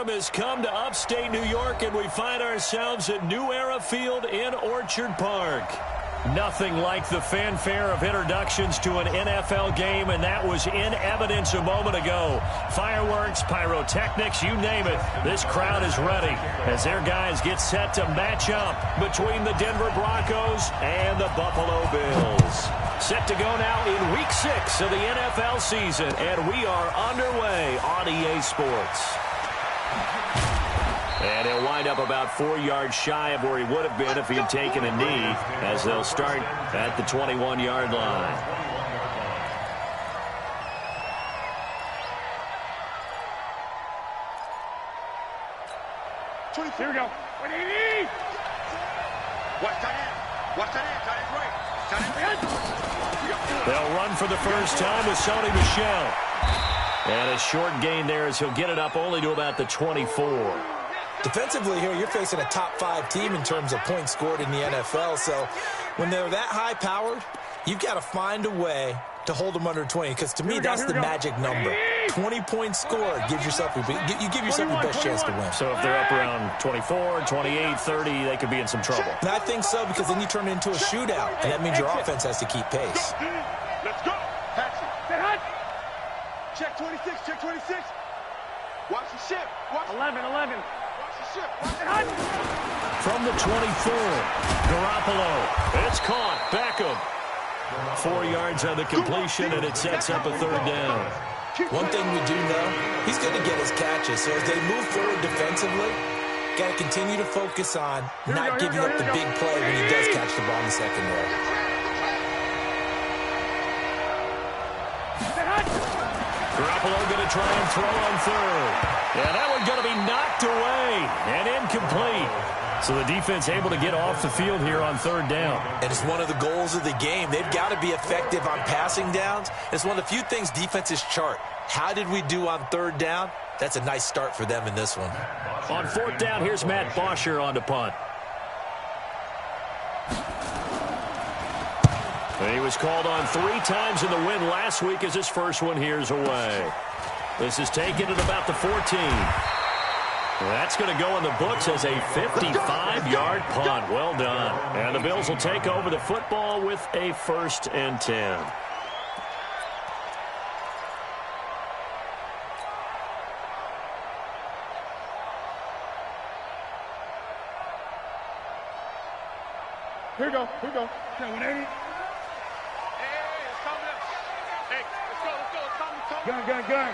storm has come to upstate New York, and we find ourselves at New Era Field in Orchard Park. Nothing like the fanfare of introductions to an NFL game, and that was in evidence a moment ago. Fireworks, pyrotechnics, you name it. This crowd is ready as their guys get set to match up between the Denver Broncos and the Buffalo Bills. Set to go now in Week 6 of the NFL season, and we are underway on EA Sports. And he'll wind up about 4 yards shy of where he would have been if he had taken a knee, as they'll start at the 21-yard line. Here we go. Watch tight end. Watch tight end. Tight end right. Tight end. They'll run for the first time with Sony Michel. And a short gain there as he'll get it up only to about the 24. Defensively here, you're facing a top-5 team in terms of points scored in the NFL. So when they're that high-powered, you've got to find a way to hold them under 20. Because to me, that's the magic number. 20 points scored gives yourself you give yourself your best chance to win. So if they're up around 24, 28, 30, they could be in some trouble. And I think so, because then you turn it into a shootout, and that means your offense has to keep pace. Let's go. Check 26. Check 26. Watch the ship. Watch 11. From the 24, Garoppolo. It's caught. Beckham. 4 yards on the completion, and it sets up a third down. One thing we do know, he's going to get his catches. So as they move forward defensively, got to continue to focus on not giving up the big play when he does catch the ball in the secondary. Garoppolo going to try and throw on third. And that one going to be knocked away and incomplete. So the defense able to get off the field here on third down. And it's one of the goals of the game. They've got to be effective on passing downs. It's one of the few things defenses chart. How did we do on third down? That's a nice start for them in this one. On fourth down, here's Matt Bosher on to punt. He was called on 3 times in the win last week as his first one here's away. This is taken at about the 14. That's going to go in the books as a 55-yard punt. Well done. And the Bills will take over the football with a 1st and 10. Here we go. Okay, 180. Hey, it's coming up. Hey, let's go. It's coming. Gun.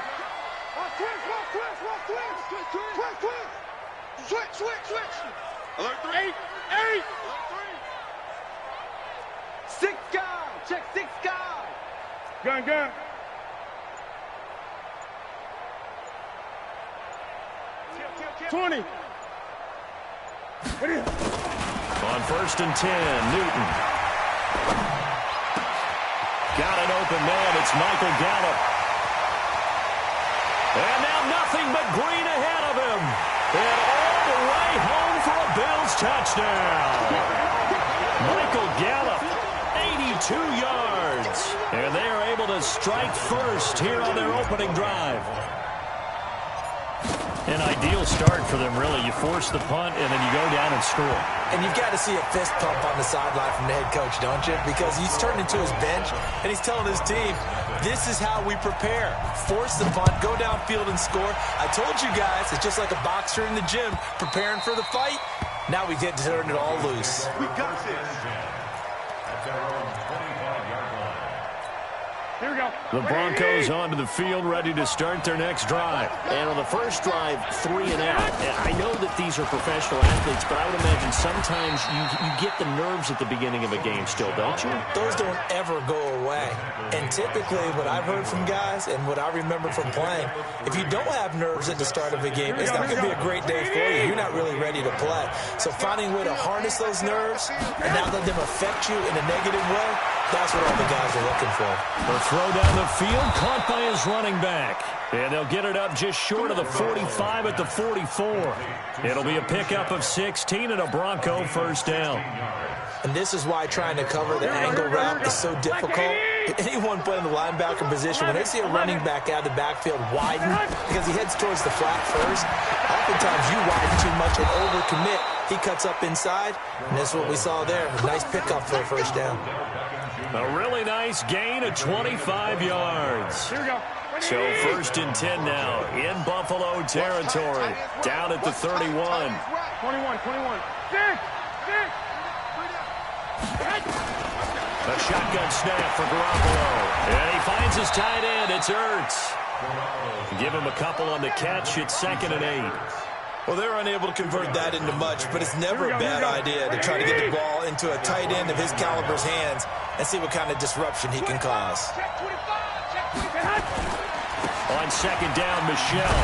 Switch. Alert 3. 8. Alert 3. 6 guys. Check 6 guys. Gun. Kill. 20. What is it? On 1st and 10, Newton. Got an open man. It's Michael Gallup. And now nothing but green ahead of him. And all the way home for a Bills touchdown. Michael Gallup, 82 yards. And they are able to strike first here on their opening drive. An ideal start for them, really. You force the punt, and then you go down and score. And you've got to see a fist pump on the sideline from the head coach, don't you? Because he's turned into his bench, and he's telling his team, this is how we prepare. Force the punt, go downfield and score. I told you guys, it's just like a boxer in the gym preparing for the fight. Now we get to turn it all loose. We got this. Here we go. The Broncos onto the field, ready to start their next drive. And on the first drive, 3 and out. I know that these are professional athletes, but I would imagine sometimes you get the nerves at the beginning of a game still, don't you? Those don't ever go away. And typically, what I've heard from guys and what I remember from playing, if you don't have nerves at the start of a game, it's not going to be a great day for you. You're not really ready to play. So finding a way to harness those nerves and not let them affect you in a negative way, that's what all the guys are looking for. The throw down the field, caught by his running back. And they'll get it up just short of the 45 at the 44. It'll be a pickup of 16 and a Bronco first down. And this is why trying to cover the angle route is so difficult. Anyone playing the linebacker position, when they see a running back out of the backfield widen because he heads towards the flat first, oftentimes you widen too much and overcommit. He cuts up inside, and that's what we saw there. A nice pickup for a first down. A really nice gain of 25 yards. Here we go. So 1st and 10 now in Buffalo territory. Down at the 31. 21. A shotgun snap for Garoppolo. And he finds his tight end. It's Ertz. Give him a couple on the catch. It's 2nd and 8. Well, they're unable to convert that into much, but it's never a bad idea to try to get the ball into a tight end of his caliber's hands and see what kind of disruption he can cause. On 2nd down, Michelle.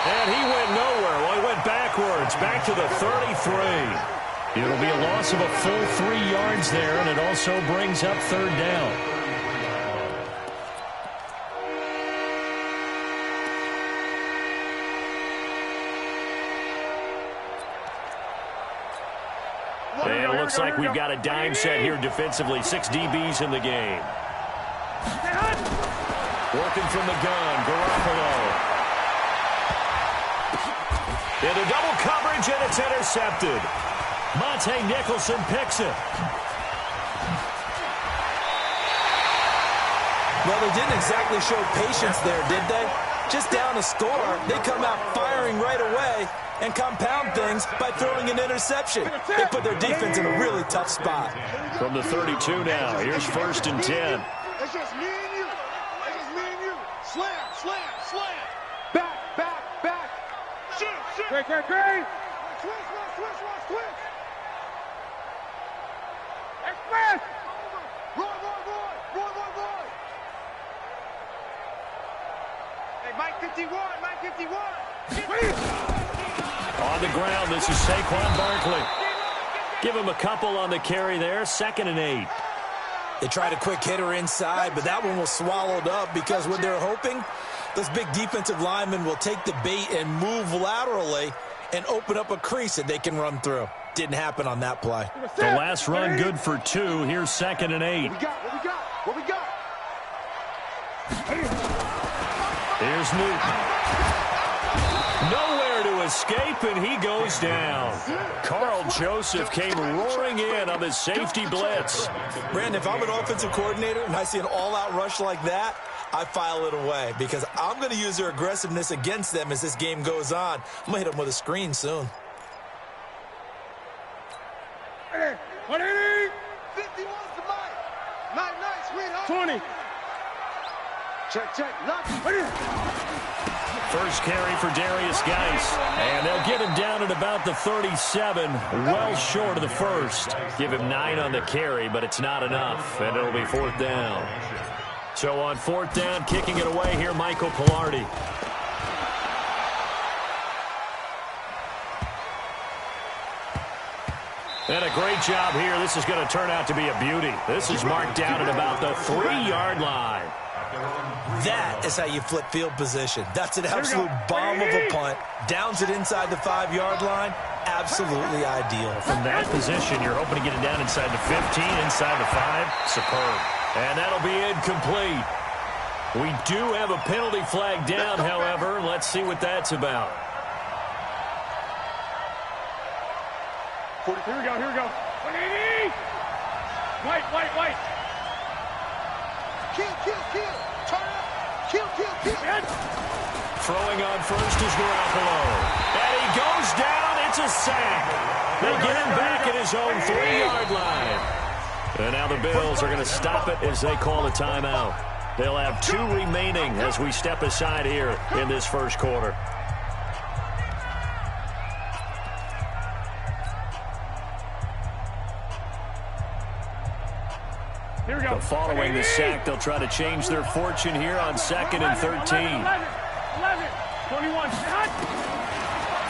And he went nowhere. Well, he went backwards, back to the 33. It'll be a loss of a full 3 yards there, and it also brings up 3rd down. And it looks like we've got a dime set here defensively. 6 DBs in the game. Working from the gun, Garoppolo. Into double coverage, and it's intercepted. Monte Nicholson picks it. Well, they didn't exactly show patience there, did they? Just down a score, they come out firing right away and compound things by throwing an interception. They put their defense in a really tough spot. From the 32 now, here's 1st and 10. It's just me and you. It's just me and you. Slam. Back. Shoot. Great. Twist. Express. Roy. Hey, Mike 51. On the ground, this is Saquon Barkley. Give him a couple on the carry there. 2nd and 8. They tried a quick hitter inside, but that one was swallowed up because what they're hoping, those big defensive linemen will take the bait and move laterally and open up a crease that they can run through. Didn't happen on that play. The last run good for 2. Here's 2nd and 8. What we got? Here's Newton. Nowhere to escape, and he goes down. Carl Joseph came roaring in on the safety blitz. Brandon, if I'm an offensive coordinator and I see an all-out rush like that, I file it away because I'm going to use their aggressiveness against them as this game goes on. I'm going to hit them with a screen soon. 180. 51's the mic. Nice, sweetheart. 20. Check. First carry for Darius Geis. And they'll get him down at about the 37, well short of the first. Give him 9 on the carry, but it's not enough, and it'll be 4th down. So on 4th down, kicking it away here, Michael Pilardi. And a great job here. This is going to turn out to be a beauty. This is marked down at about the 3-yard line. That is how you flip field position. That's an absolute bomb of a punt. Downs it inside the 5-yard line. Absolutely ideal. From that position, you're hoping to get it down inside the 15, inside the 5. Superb. And that'll be incomplete. We do have a penalty flag down, however. Let's see what that's about. Here we go. 180. White. Kill. Turn up. Kill. Throwing on first is Garoppolo. And he goes down. It's a sack. They get him back at his own 3-yard line. And now the Bills are going to stop it as they call a timeout. They'll have 2 remaining as we step aside here in this first quarter. Here we go. Following the sack, they'll try to change their fortune here on 2nd and 13. 11. 21.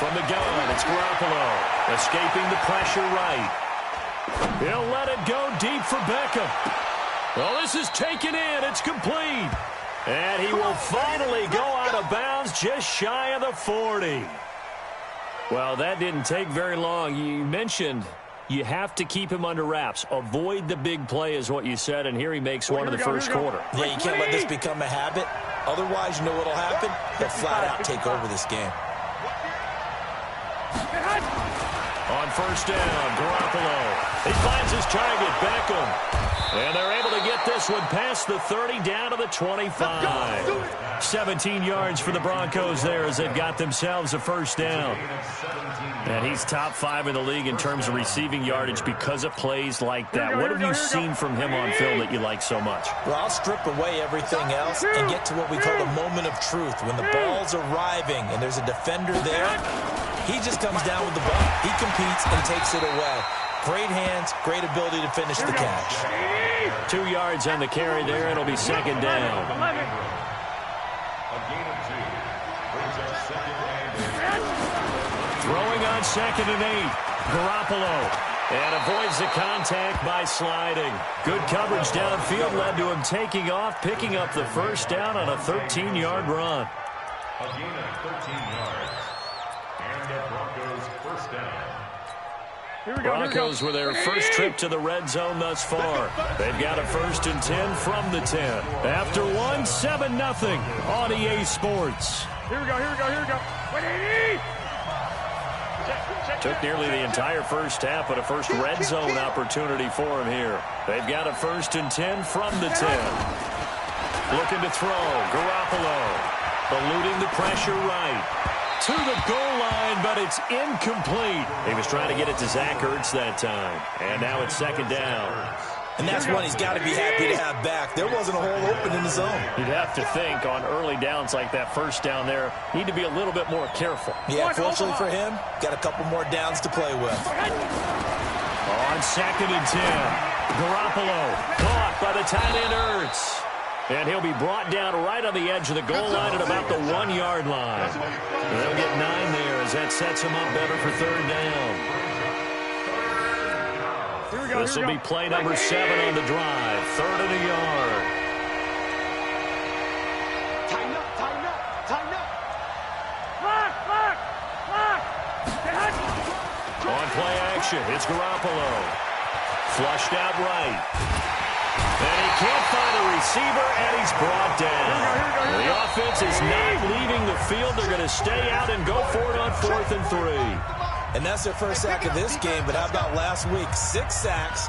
From the gun, it's Garoppolo. Escaping the pressure right. He'll let it go deep for Beckham. Well, this is taken in. It's complete. And he will finally go out of bounds just shy of the 40. Well, that didn't take very long. You mentioned You have to keep him under wraps. Avoid the big play is what you said, and here he makes one in the first quarter. Yeah, you can't let this become a habit. Otherwise, you know what will happen? He'll flat out take over this game. On first down, Garoppolo. He finds his target, Beckham. And they're able to get this one past the 30 down to the 25. 17 yards for the Broncos there as they've got themselves a first down. And he's top 5 in the league in terms of receiving yardage because of plays like that. What have you seen from him on film that you like so much? Well, I'll strip away everything else and get to what we call the moment of truth. When the ball's arriving and there's a defender there, he just comes down with the ball. He competes and takes it away. Great hands, great ability to finish the catch. 2 yards on the carry there. It'll be second down. Throwing on second and 8. Garoppolo. And avoids the contact by sliding. Good coverage downfield led to him taking off, picking up the first down on a 13-yard run. A gain of 13 yards. And the Broncos first down. Broncos with their first trip to the red zone thus far. They've got a 1st and 10 from the 10. After one, 7-0 on EA Sports. Here we go. 180. Took nearly the entire first half, but a first red zone opportunity for him here. They've got a 1st and 10 from the 10. Looking to throw. Garoppolo eluding the pressure right. To the goal line, but it's incomplete. He was trying to get it to Zach Ertz that time. And now it's second down. And that's one he's got to be happy to have back. There wasn't a hole open in the zone. You'd have to think on early downs like that first down there, need to be a little bit more careful. Yeah, fortunately for him, got a couple more downs to play with. On second and 10, Garoppolo caught by the tight end Ertz. And he'll be brought down right on the edge of the goal line at about the 1-yard line. They'll get 9 there as that sets him up better for third down. This will be play number 7 on the drive. 3rd and a yard. Tighten up. Lock. On play action, it's Garoppolo. Flushed out right. And he can't find a receiver, and he's brought down. The offense is not leaving the field. They're going to stay out and go for it on 4th and 3. And that's their first sack of this game, but how about last week? 6 sacks,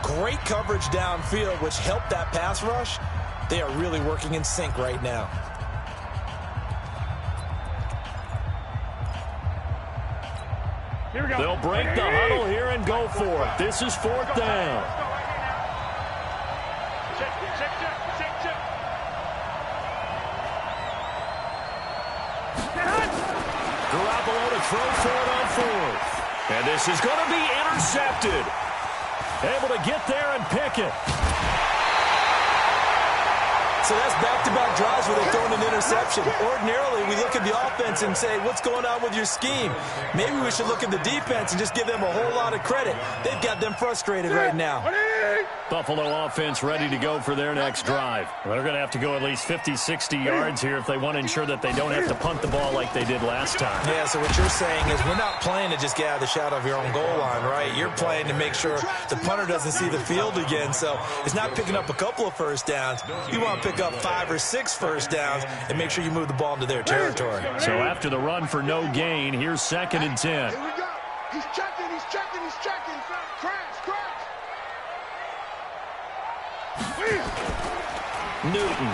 great coverage downfield, which helped that pass rush. They are really working in sync right now. They'll break the huddle here and go for it. This is 4th down. Garoppolo to throw for it on 4th. And this is going to be intercepted. Able to get there and pick it. So that's back-to-back drives where they throw in an interception. Ordinarily, we look at the offense and say, what's going on with your scheme? Maybe we should look at the defense and just give them a whole lot of credit. They've got them frustrated right now. Buffalo offense ready to go for their next drive. Well, they're going to have to go at least 50, 60 yards here if they want to ensure that they don't have to punt the ball like they did last time. Yeah, so what you're saying is we're not playing to just get out of the shadow of your own goal line, right? You're playing to make sure the punter doesn't see the field again. So it's not picking up a couple of first downs. You want to pick up 5 or 6 first downs and make sure you move the ball into their territory. So after the run for no gain, here's 2nd and 10. Here we go. He's checking. Newton.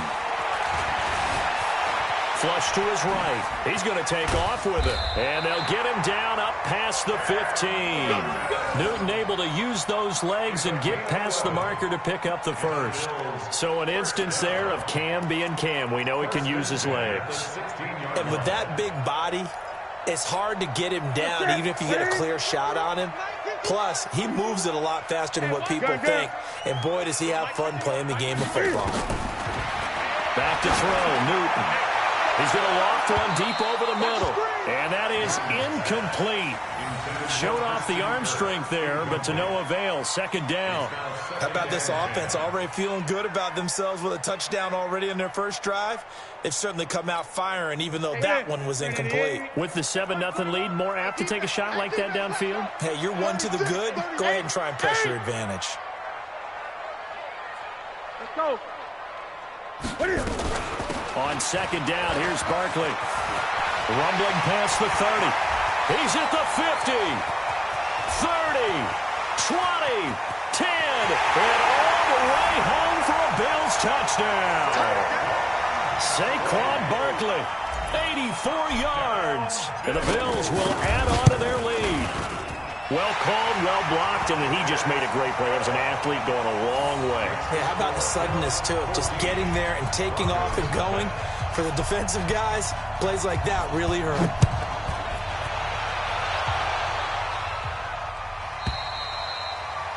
Flush to his right. He's going to take off with it. And they'll get him down up past the 15. Newton able to use those legs and get past the marker to pick up the first. So an instance there of Cam being Cam. We know he can use his legs. And with that big body, it's hard to get him down even if you get a clear shot on him. Plus, he moves it a lot faster than what people think. And boy, does he have fun playing the game of football. Back to throw, Newton. He's going to loft one deep over the middle. And that is incomplete. Showed off the arm strength there, but to no avail. Second down. How about this offense already feeling good about themselves with a touchdown already in their first drive? They've certainly come out firing, even though that one was incomplete. With the 7-0 lead, more apt to take a shot like that downfield? Hey, you're one to the good. Go ahead and try and press your advantage. Let's go. On second down, here's Barkley. Rumbling past the 30. He's at the 50. 30. 20. 10. And all the way home for a Bills touchdown. Saquon Barkley, 84 yards. And the Bills will add on to their lead. Well called, well blocked, and then he just made a great play. As an athlete going a long way. Yeah, how about the suddenness, too, of just getting there and taking off and going? For the defensive guys, plays like that really hurt.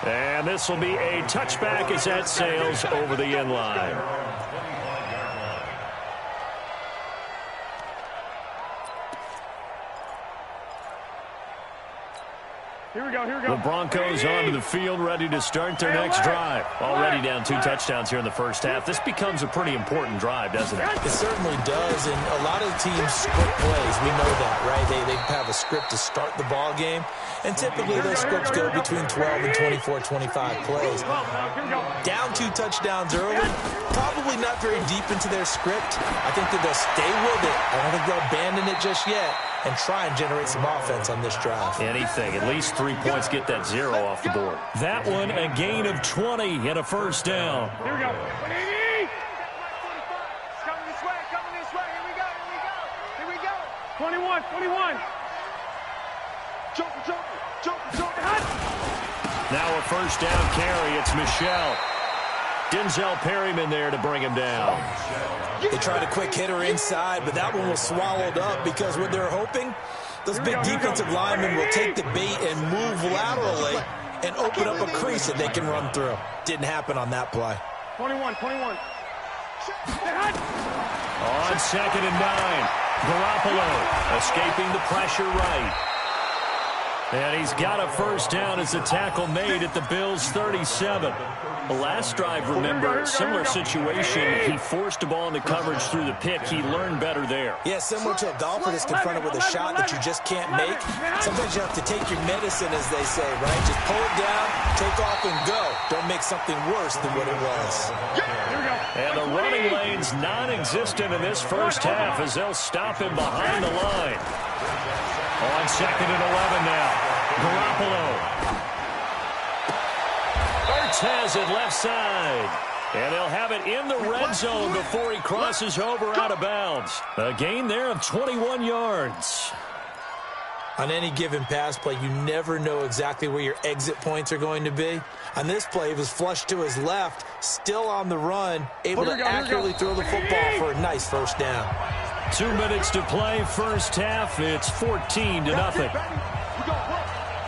And this will be a touchback as that sails over the end line. Here we go, here we go. The Broncos onto the field, ready to start their next drive. Already down 2 touchdowns here in the first half. This becomes a pretty important drive, doesn't it? It certainly does, and a lot of teams script plays. We know that, right? They have a script to start the ball game, and typically those scripts go between 12 and 24, 25 plays. Down 2 touchdowns early, probably not very deep into their script. I think that they'll stay with it. I don't think they'll abandon it just yet and try and generate some offense on this drive. Anything. At least 3 points, get that 0 off the board. That one, a gain of 20 and a first down. Here we go. Coming this way, coming this way. Here we go, here we go. Here we go. 21, 21. Jump, jump, jump, jump. Now a first down carry. It's Michel. Denzel Perryman there to bring him down. They tried a quick hitter inside, but that one was swallowed up because what they're hoping, those big defensive linemen will take the bait and move laterally and open up a crease that they can run through. Didn't happen on that play. 21, 21. On second and 9, Garoppolo escaping the pressure right. And he's got a first down as the tackle made at the Bills' 37. The last drive, remember, similar situation. He forced the ball into coverage through the pick. He learned better there. Yeah, similar to a golfer that's confronted with a shot that you just can't make. Sometimes you have to take your medicine, as they say, right? Just pull it down, take off, and go. Don't make something worse than what it was. And the running lane's non-existent in this first half as they'll stop him behind the line. On second and 11 now. Garoppolo. Ertz has it left side. And they'll have it in the red zone before he crosses over out of bounds. A gain there of 21 yards. On any given pass play, you never know exactly where your exit points are going to be. On this play, he was flushed to his left, still on the run, able to accurately throw the football for a nice first down. 2 minutes to play, first half. It's 14-0.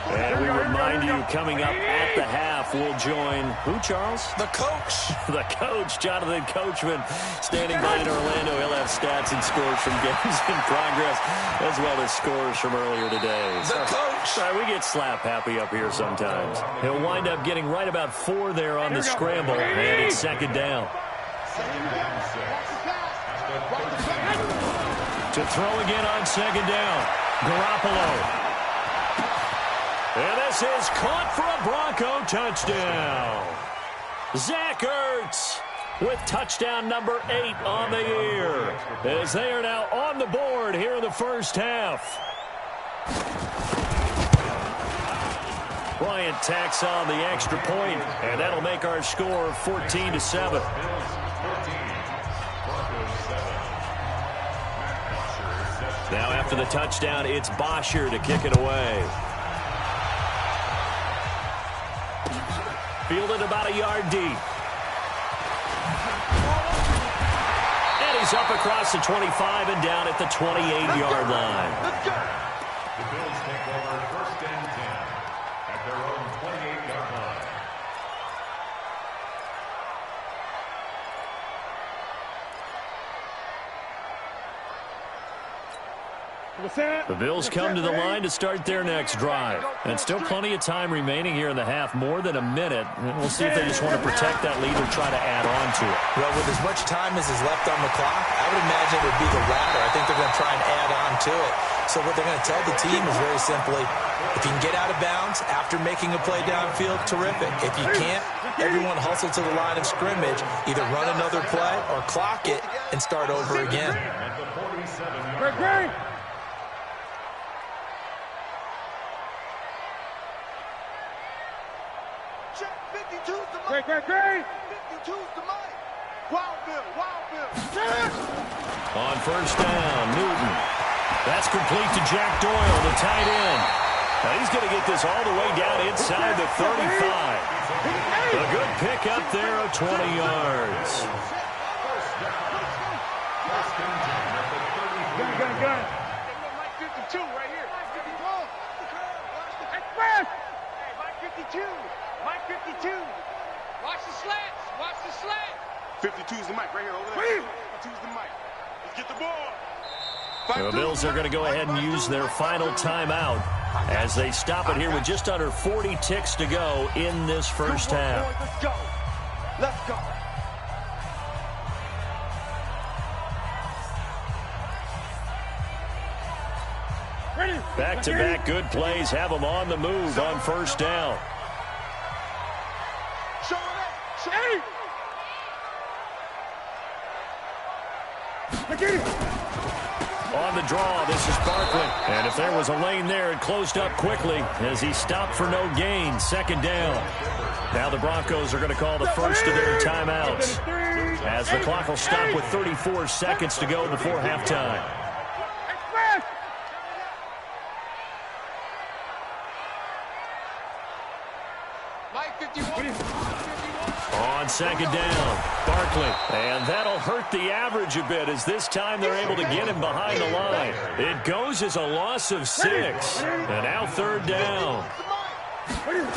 And we remind you, coming up at the half, we'll join who, Charles? The coach. The coach, Jonathan Coachman, standing by in Orlando. He'll have stats and scores from games in progress, as well as scores from earlier today. The coach. Sorry, we get slap happy up here sometimes. He'll wind up getting right about 4 there on the scramble, and it's second down. To throw again on second down. Garoppolo. And this is caught for a Bronco touchdown. Zach Ertz with touchdown number 8 on the year, as they are now on the board here in the first half. Bryant tacks on the extra point, and that'll make our score 14-7. Now after the touchdown, it's Bosher to kick it away. Fielded about a yard deep. And he's up across the 25 and down at the 28-yard line. The Bills take over first and 10 at their own 28-yard line. The Bills come to the line to start their next drive. And still plenty of time remaining here in the half, more than a minute. And we'll see if they just want to protect that lead or try to add on to it. Well, with as much time as is left on the clock, I would imagine it would be the latter. I think they're going to try and add on to it. So what they're going to tell the team is very simply, if you can get out of bounds after making a play downfield, terrific. If you can't, everyone hustle to the line of scrimmage, either run another play or clock it and start over again. Great. 52's the mic. Wild Bill. On first down, Newton. That's complete to Jack Doyle, the tight end. Now he's going to get this all the way down inside the 35. A good pick up there of 20 yards. Gun. Mike 52 right here. Express. Hey, Mike 52. Mike 52. Watch the slants. 52's the mic right here over there. 52's the mic. Let's get the ball. The Bills are going to go ahead and use their final timeout as they stop it here with just under 40 ticks to go in this first half. Let's go. Back-to-back good plays have them on the move on first down. On the draw, this is Barkley. And if there was a lane there, it closed up quickly as he stopped for no gain. Second down. Now the Broncos are going to call the first of their timeouts as the clock will stop with 34 seconds to go before halftime. On second down, Barkley. And that'll hurt the average a bit as this time they're able to get him behind the line. It goes as a loss of 6. And now third down. Third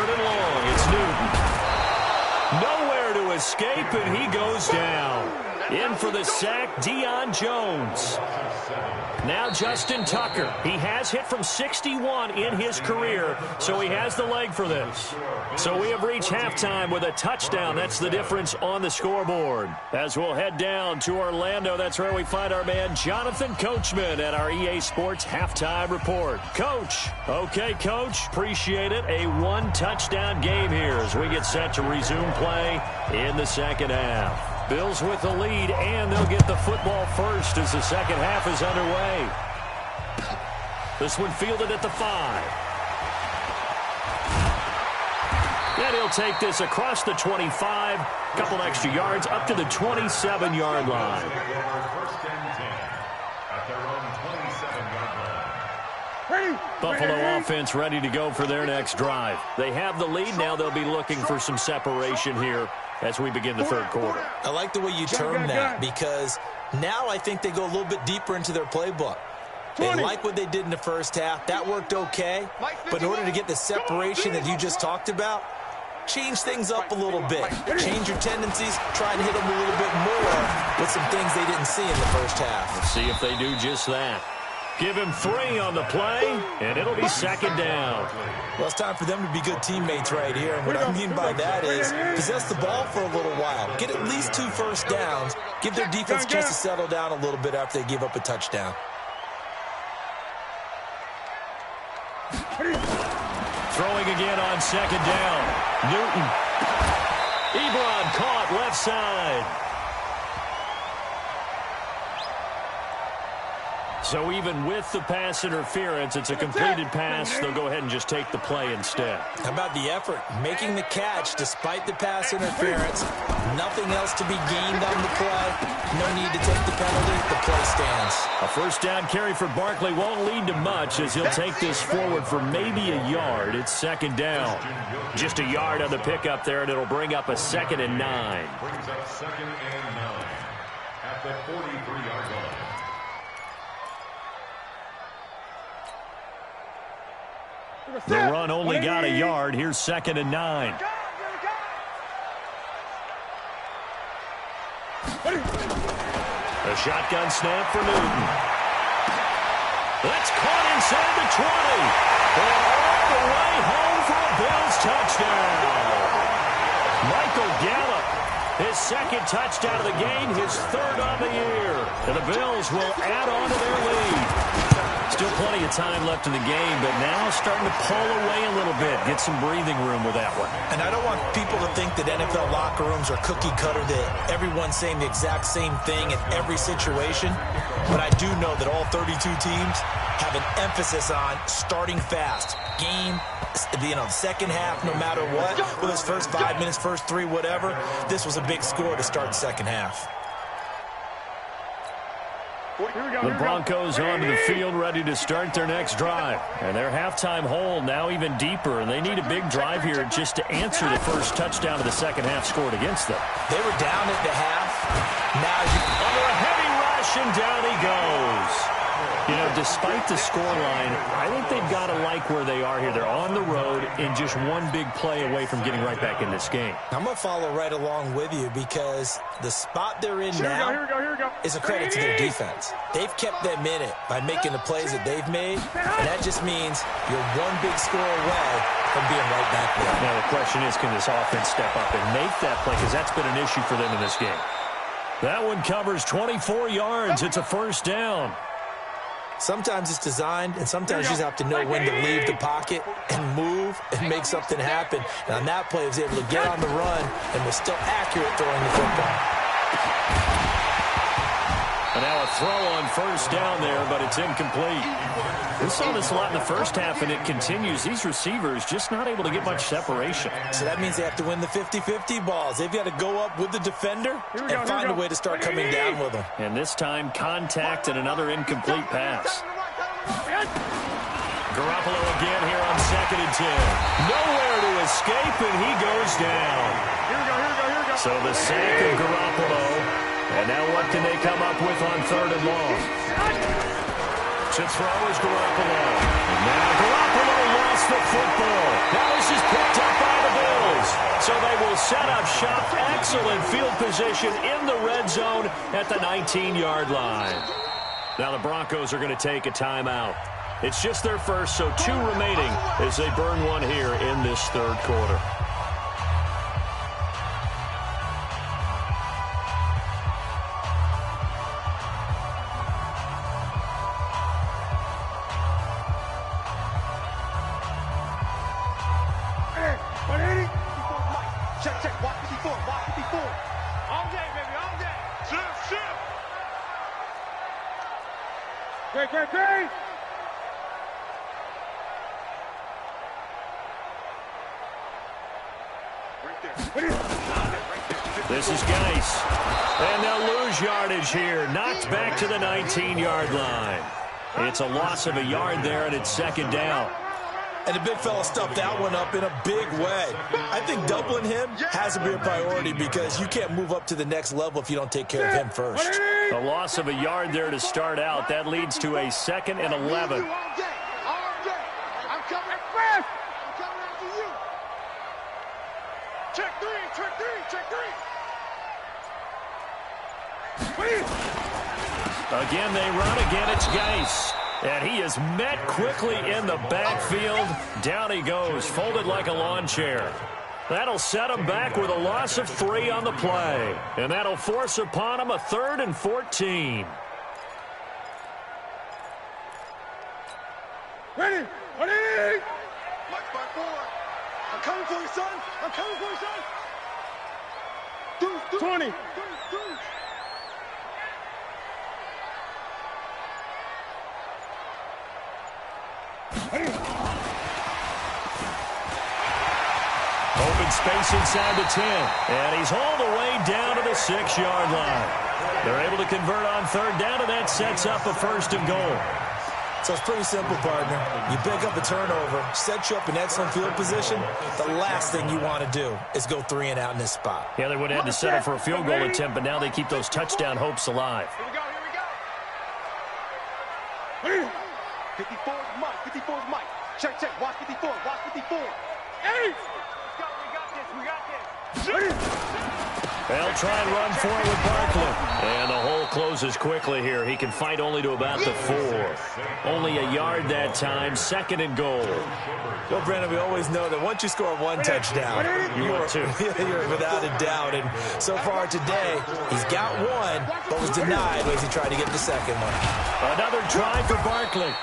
and long, it's Newton. Nowhere to escape, and he goes down. In for the sack, Deion Jones. Now Justin Tucker. He has hit from 61 in his career, so he has the leg for this. So we have reached halftime with a touchdown. That's the difference on the scoreboard. As we'll head down to Orlando, that's where we find our man Jonathan Coachman at our EA Sports Halftime Report. Coach. Okay, Coach. Appreciate it. A one-touchdown game here as we get set to resume play in the second half. Bills with the lead, and they'll get the football first as the second half is underway. This one fielded at the 5. And he'll take this across the 25, couple extra yards, up to the 27-yard line. Buffalo offense ready to go for their next drive. They have the lead. Now they'll be looking for some separation here as we begin the third quarter. I like the way you term that because now I think they go a little bit deeper into their playbook. They like what they did in the first half. That worked okay. But in order to get the separation that you just talked about, change things up a little bit. Change your tendencies. Try and hit them a little bit more with some things they didn't see in the first half. Let's see if they do just that. Give him 3 on the play, and it'll be second down. Well, it's time for them to be good teammates right here. And what I mean by that is possess the ball for a little while. Get at least 2 first downs. Give their defense a chance to settle down a little bit after they give up a touchdown. Throwing again on second down. Newton. Ebron caught left side. So even with the pass interference, it's a completed pass. They'll go ahead and just take the play instead. How about the effort? Making the catch despite the pass interference. Nothing else to be gained on the play. No need to take the penalty. The play stands. A first down carry for Barkley won't lead to much as he'll take this forward for maybe a yard. It's second down. Just a yard on the pickup there, and it'll bring up a 2nd and 9. Brings up 2nd and 9 at the 43-yard line. The run only got a yard. Here's 2nd and 9. A shotgun snap for Newton. That's caught inside the 20. And all the way home for a Bills touchdown. Michael Gallup, his second touchdown of the game, his third on the year. And the Bills will add on to their lead. Still plenty of time left in the game, but now starting to pull away a little bit. Get some breathing room with that one. And I don't want people to think that NFL locker rooms are cookie cutter, that everyone's saying the exact same thing in every situation. But I do know that all 32 teams have an emphasis on starting fast. Game, second half, no matter what. Whether it's first 5 minutes, first 3, whatever. This was a big score to start the second half. The Broncos onto the field ready to start their next drive. And their halftime hole now even deeper. And they need a big drive here just to answer the first touchdown of the second half scored against them. They were down at the half. Now under a heavy rush, and down he goes. You know, despite the scoreline, I think they've got to like where they are here. They're on the road and just one big play away from getting right back in this game. I'm going to follow right along with you because the spot they're in now is a credit to their defense. They've kept them in it by making the plays that they've made, and that just means you're one big score away from being right back there. Now the question is, can this offense step up and make that play? Because that's been an issue for them in this game. That one covers 24 yards. It's a first down. Sometimes it's designed, and sometimes you just have to know when to leave the pocket and move and make something happen. And on that play, he was able to get on the run and was still accurate throwing the football. And now a throw on first down there, but it's incomplete. We saw this a lot in the first half, and it continues. These receivers just not able to get much separation. So that means they have to win the 50-50 balls. They've got to go up with the defender and find a way to start coming down with them. And this time, contact and another incomplete pass. Garoppolo again here on 2nd and 10. Nowhere to escape, and he goes down. So the sack of Garoppolo. And now what can they come up with on 3rd and long? To throw is Garoppolo. Now Garoppolo lost the football. Now this is picked up by the Bills. So they will set up shop. Excellent field position in the red zone at the 19-yard line. Now the Broncos are going to take a timeout. It's just their first, so 2 remaining as they burn one here in this 3rd quarter. This is Geis. And they'll lose yardage here. Knocked back to the 19-yard line. It's a loss of a yard there, and it's 2nd down. And the big fella stuffed that one up in a big way. I think doubling him has to be a priority because you can't move up to the next level if you don't take care of him first. A loss of a yard there to start out. That leads to a 2nd and 11. Again, they run. Again, it's Geis. And he is met quickly in the backfield. Down he goes, folded like a lawn chair. That'll set him back with a loss of 3 on the play. And that'll force upon him a 3rd and 14. Ready! Ready! March by 4. I'm coming for you, son. I'm coming for you, son. 20. Open space inside the 10. And he's all the way down to the 6-yard line. They're able to convert on 3rd down, and that sets up a 1st and goal. So it's pretty simple, partner. You pick up a turnover, set you up in excellent field position. The last thing you want to do is go 3 and out in this spot. Yeah, they would have had to settle for a field goal attempt, but now they keep those touchdown hopes alive. Here we go. 54 is Mike. 54 is Mike. Check, check. Watch 54. Watch 54. Hey! Let's go. We got this. We got this. They'll try and run for it with Barkley. And the hole closes quickly here. He can fight only to about the 4. Only a yard that time. 2nd and goal. Well, Brandon, we always know that once you score 1 touchdown, you're without a doubt. And so far today, he's got 1, but was denied as he tried to get the 2nd one. Another try for Barkley.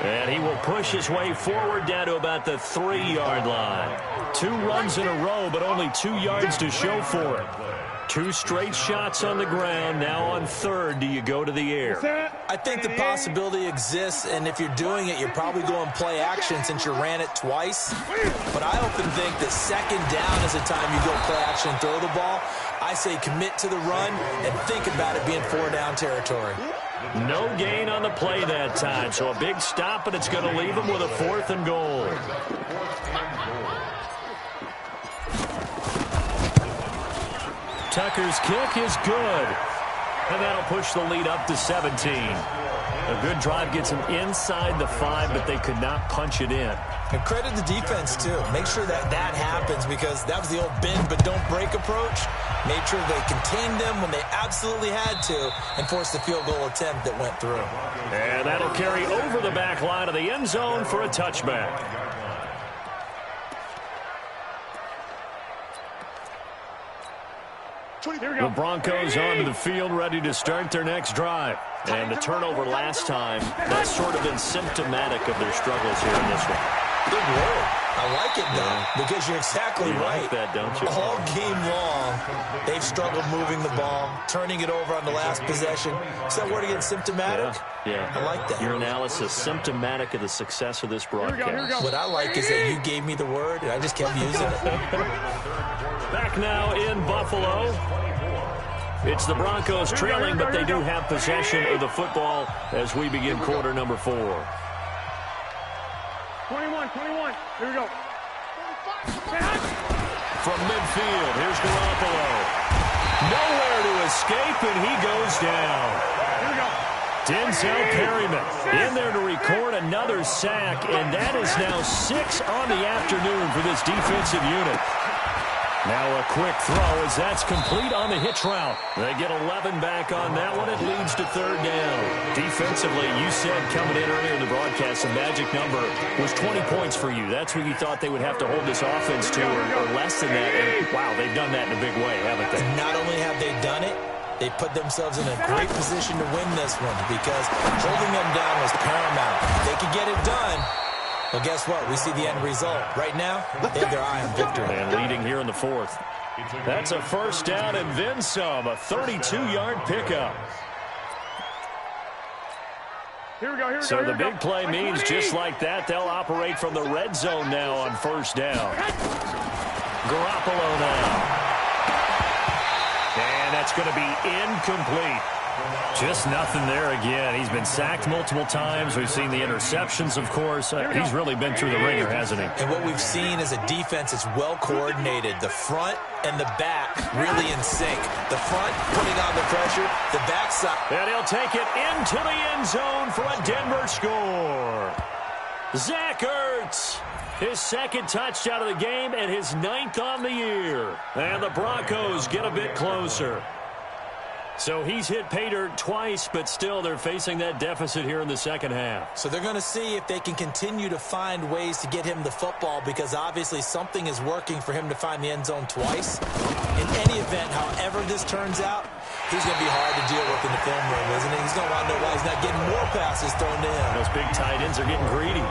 And he will push his way forward down to about the 3-yard line. 2 runs in a row, but only 2 yards to show for it. 2 straight shots on the ground. Now on 3rd, do you go to the air? I think the possibility exists, and if you're doing it, you're probably going play action since you ran it twice. But I often think that 2nd down is the time you go play action and throw the ball. I say commit to the run and think about it being 4-down territory. No gain on the play that time, so a big stop, and it's going to leave him with a 4th and goal. Tucker's kick is good, and that'll push the lead up to 17. A good drive gets him inside the 5, but they could not punch it in. And credit the defense, too. Make sure that happens, because that was the old bend but don't break approach. Made sure they contained them when they absolutely had to and forced the field goal attempt that went through. And that'll carry over the back line of the end zone for a touchback. The Broncos onto the field, ready to start their next drive. And the turnover last time, that's sort of been symptomatic of their struggles here in this one. Good word. I like it, though, because you're exactly right. Like that, don't you? All game long, they've struggled moving the ball, turning it over on the last possession. Is that word again, symptomatic? Yeah. I like that. Your analysis, symptomatic of the success of this broadcast. What I like is that you gave me the word, and I just kept using it. Back now in Buffalo. It's the Broncos trailing, but they do have possession of the football as we begin quarter number 4. 21. Here we go. From midfield, here's Garoppolo. Nowhere to escape, and he goes down. Here we go. Denzel Perryman in there to record another sack, and that is now 6 on the afternoon for this defensive unit. Now a quick throw as that's complete on the hitch route. They get 11 back on that one. It leads to 3rd down. Defensively, you said coming in earlier in the broadcast, the magic number was 20 points for you. That's what you thought they would have to hold this offense to, or less than that. And, wow, they've done that in a big way, haven't they? And not only have they done it, they put themselves in a great position to win this one because holding them down was paramount. If they could get it done, well, guess what? We see the end result. Right now, they have their eye on victory. And leading here in the 4th. That's a 1st down and then some. A 32-yard pickup. Here we go. So the big play means just like that, they'll operate from the red zone now on 1st down. Garoppolo now. And that's going to be incomplete. Just nothing there again. He's been sacked multiple times. We've seen the interceptions, of course. He's really been through the ringer, hasn't he? And what we've seen is a defense that's well coordinated. The front and the back really in sync. The front putting on the pressure, the backside. And he'll take it into the end zone for a Denver score. Zach Ertz, his 2nd touchdown of the game and his 9th on the year. And the Broncos get a bit closer. So he's hit pay dirt twice, but still they're facing that deficit here in the 2nd half. So they're going to see if they can continue to find ways to get him the football because obviously something is working for him to find the end zone twice. In any event, however this turns out, he's going to be hard to deal with in the film room, isn't he? He's going to want to know why he's not getting more passes thrown to him. Those big tight ends are getting greedy.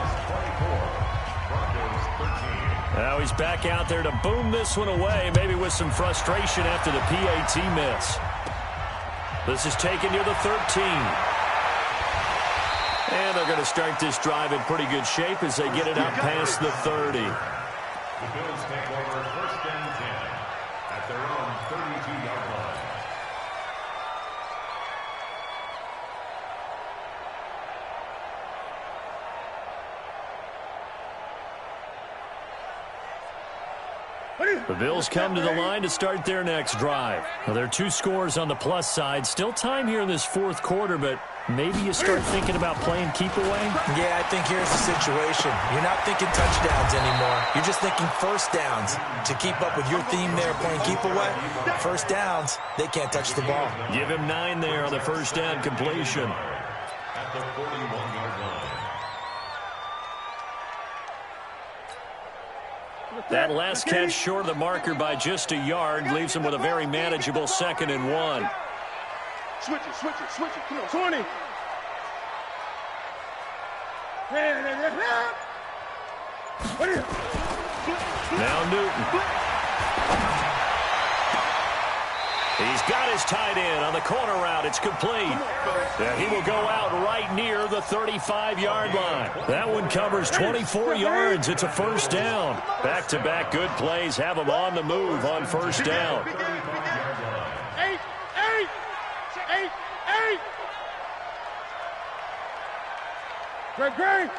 Now he's back out there to boom this one away, maybe with some frustration after the PAT miss. This is taken near the 13. And they're going to start this drive in pretty good shape as they get it up past the 30. The Bills take over 1st and 10 at their own 32-yard line. The Bills come to the line to start their next drive. Well, there are 2 scores on the plus side. Still time here in this fourth quarter, but maybe you start thinking about playing keep away? Yeah, I think here's the situation. You're not thinking touchdowns anymore. You're just thinking first downs. To keep up with your theme there, playing keep away, first downs, they can't touch the ball. Give him 9 there on the first down completion. At the 41-yard line. That last catch short of the marker by just a yard leaves him with a very manageable 2nd and 1. Switch it, switch it, switch it. Come on, 20. Now Newton. He's got his tight end on the corner route. It's complete. And he will go out right near the 35-yard line. That one covers 24 yards. It's a first down. Back-to-back good plays have him on the move on first down. 8. Great.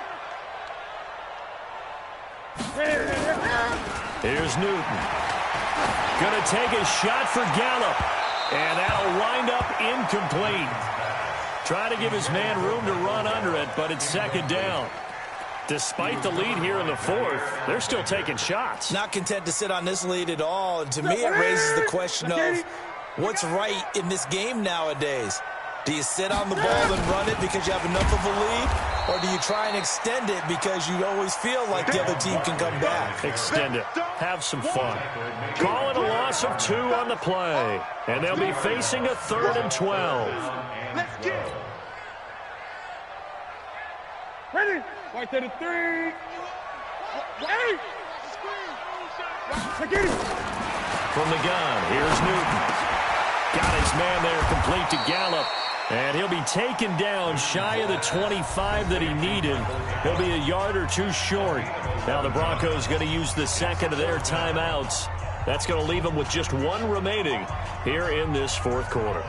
Here's Newton. Going to take a shot for Gallup. And that'll wind up incomplete. Try to give his man room to run under it, but it's 2nd down. Despite the lead here in the fourth, they're still taking shots. Not content to sit on this lead at all. And to me, it raises the question of what's right in this game nowadays. Do you sit on the ball and run it because you have enough of a lead? Or do you try and extend it because you always feel like the other team can come back? Extend it. Have some fun. Call it a loss of 2 on the play. And they'll be facing a 3rd and 12. Let's get. Ready? Right there to 3. Hey! From the gun, here's Newton. Got his man there complete to Gallup. And he'll be taken down shy of the 25 that he needed. He'll be a yard or 2 short. Now the Broncos going to use the 2nd of their timeouts. That's going to leave them with just 1 remaining here in this fourth quarter.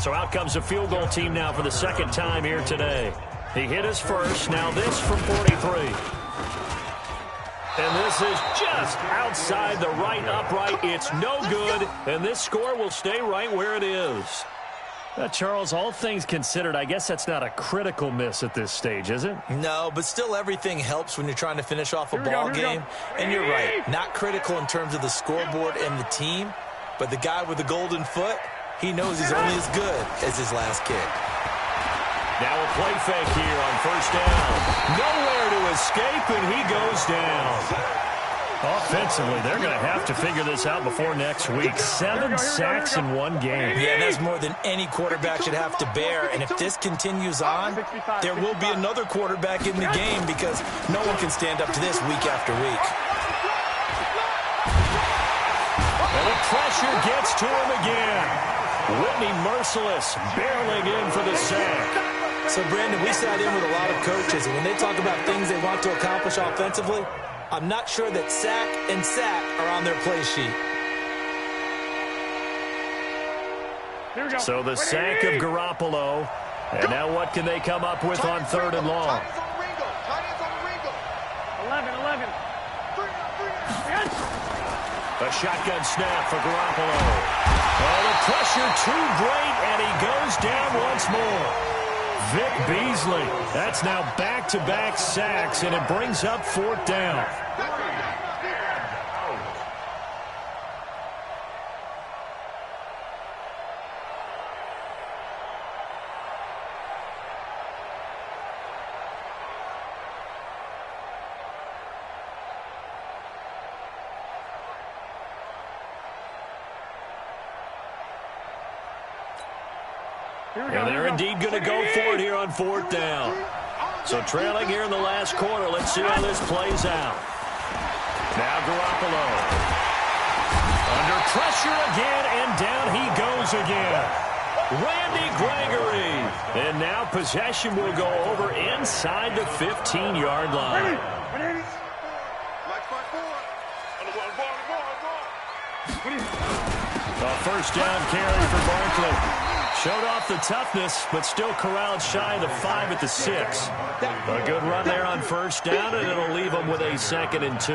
So out comes a field goal team now for the 2nd time here today. He hit his first. Now this from 43. And this is just outside the right upright. It's no good. And this score will stay right where it is. Charles, all things considered, I guess that's not a critical miss at this stage, is it? No, but still everything helps when you're trying to finish off a ball game. And you're right, not critical in terms of the scoreboard and the team, but the guy with the golden foot, he knows he's only as good as his last kick. Now a play fake here on first down. Nowhere to escape, and he goes down. Offensively, they're going to have to figure this out before next week. 7 sacks in 1 game. Yeah, that's more than any quarterback should have to bear. And if this continues on, there will be another quarterback in the game because no one can stand up to this week after week. And the pressure gets to him again. Whitney Merciless barreling in for the sack. So, Brandon, we sat in with a lot of coaches, and when they talk about things they want to accomplish offensively, I'm not sure that sack and sack are on their play sheet. Here we go. So the sack of Garoppolo. And now what can they come up with on 3rd and long? 11. A shotgun snap for Garoppolo. Oh, the pressure too great, and he goes down once more. Vic Beasley. That's now back-to-back sacks, and it brings up 4th down. And they're indeed going to go for it here on 4th down. So trailing here in the last quarter. Let's see how this plays out. Now Garoppolo. Under pressure again, and down he goes again. Randy Gregory. And now possession will go over inside the 15-yard line. A first down carry for Barkley. Showed off the toughness, but still corralled shy of the 5 at the 6. A good run there on first down, and it'll leave them with a 2nd and 2.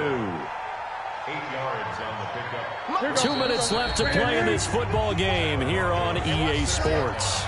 8 yards on the pickup. 2 minutes left to play in this football game here on EA Sports.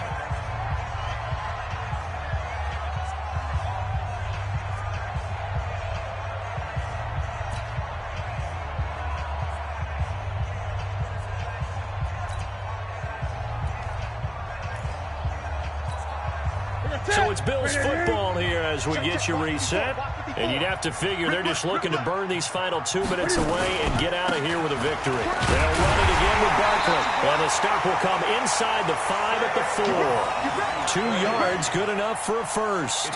So it's Bills football here as we get you reset. And you'd have to figure they're just looking to burn these final 2 minutes away and get out of here with a victory. They'll run it again with Barkley. And the stop will come inside the 5 at the 4. 2 yards, good enough for a first.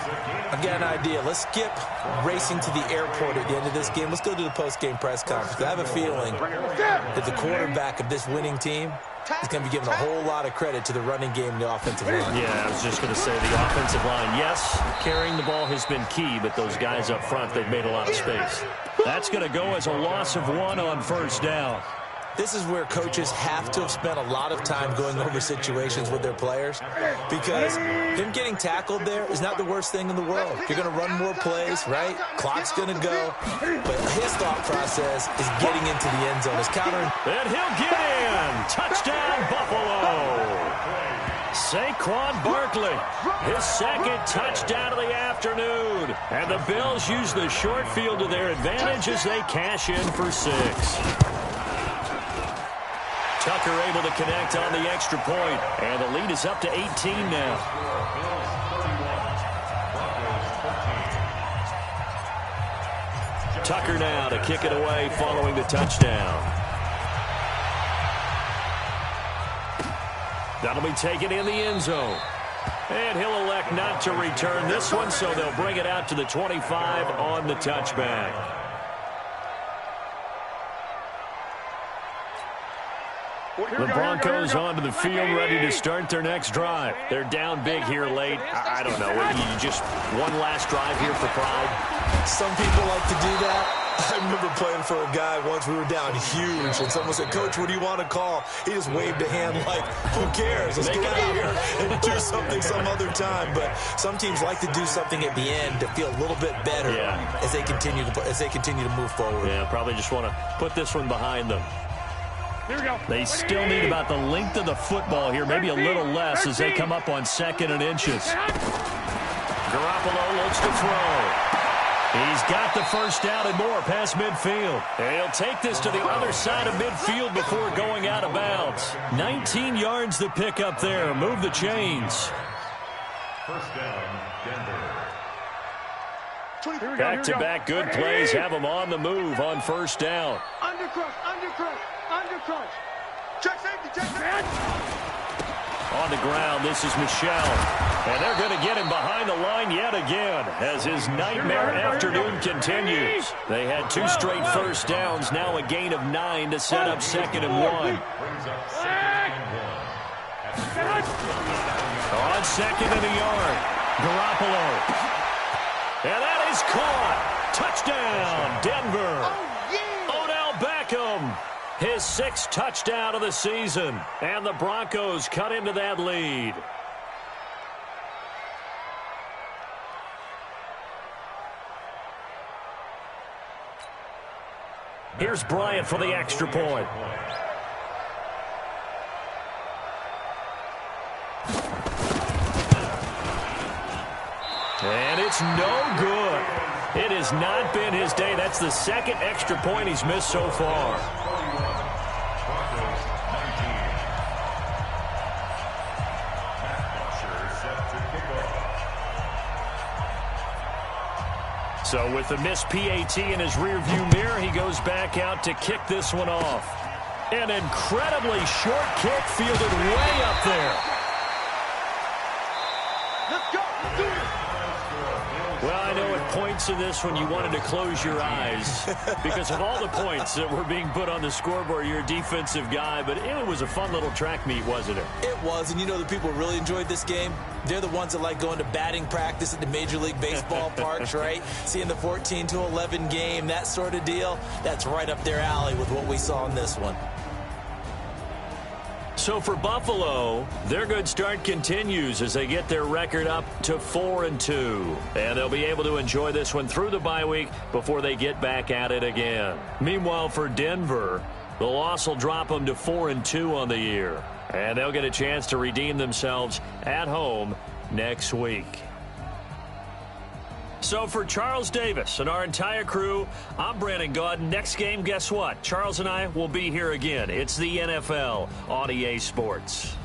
I've got an idea. Let's skip racing to the airport at the end of this game. Let's go to the post-game press conference. I have a feeling that the quarterback of this winning team is going to be given a whole lot of credit to the running game and the offensive line. Yeah, I was just going to say the offensive line, yes, carrying the ball has been key, but those guys up front, they've made a lot of space. That's going to go as a loss of 1 on first down. This is where coaches have to have spent a lot of time going over situations with their players, because him getting tackled there is not the worst thing in the world. You're going to run more plays, right? Clock's going to go. But his thought process is getting into the end zone. His countering. And he'll get in. Touchdown, Buffalo. Saquon Barkley, his second touchdown of the afternoon. And the Bills use the short field to their advantage as they cash in for 6. Tucker able to connect on the extra point, and the lead is up to 18 now. Tucker now to kick it away following the touchdown. That'll be taken in the end zone. And he'll elect not to return this one, so they'll bring it out to the 25 on the touchback. The Broncos onto the field, ready to start their next drive. They're down big here late. I don't know. You just one last drive here for pride. Some people like to do that. I remember playing for a guy once. We were down huge, and someone said, "Coach, what do you want to call?" He just waved a hand like, "Who cares? Let's get out of here and do something some other time." But some teams like to do something at the end to feel a little bit better as they continue to move forward. Yeah, probably just want to put this one behind them. Here we go. They still need about the length of the football here, maybe a little less as they come up on 2nd and inches. Garoppolo looks to throw. He's got the first down and more past midfield. And he'll take this to the other side of midfield before going out of bounds. 19 yards to pick up there. Move the chains. First down, Denver. Back-to-back good plays have them on the move on first down. Undercrush. Check safety. On the ground, this is Michelle. And they're going to get him behind the line yet again as his nightmare afternoon continues. They had 2 straight first downs, now a gain of 9 to set up 2nd and 1. Brings up 2nd and 1. On 2nd and a yard, Garoppolo. And that is caught. Touchdown, Denver. Odell Beckham. His 6th touchdown of the season. And the Broncos cut into that lead. Here's Bryant for the extra point. And it's no good. It has not been his day. That's the 2nd extra point he's missed so far. So with the missed PAT in his rearview mirror, he goes back out to kick this one off. An incredibly short kick fielded way up there. Let's go. Let's do it. Well, I know at points in this one you wanted to close your eyes because of all the points that were being put on the scoreboard. You're a defensive guy, but it was a fun little track meet, wasn't it? It was, and you know the people who really enjoyed this game? They're the ones that like going to batting practice at the Major League Baseball parks, right? Seeing the 14-11 game, that sort of deal. That's right up their alley with what we saw in this one. So for Buffalo, their good start continues as they get their record up to 4-2. And they'll be able to enjoy this one through the bye week before they get back at it again. Meanwhile, for Denver, the loss will drop them to 4-2 on the year. And they'll get a chance to redeem themselves at home next week. So for Charles Davis and our entire crew, I'm Brandon Gaudin. Next game, guess what? Charles and I will be here again. It's the NFL on EA Sports.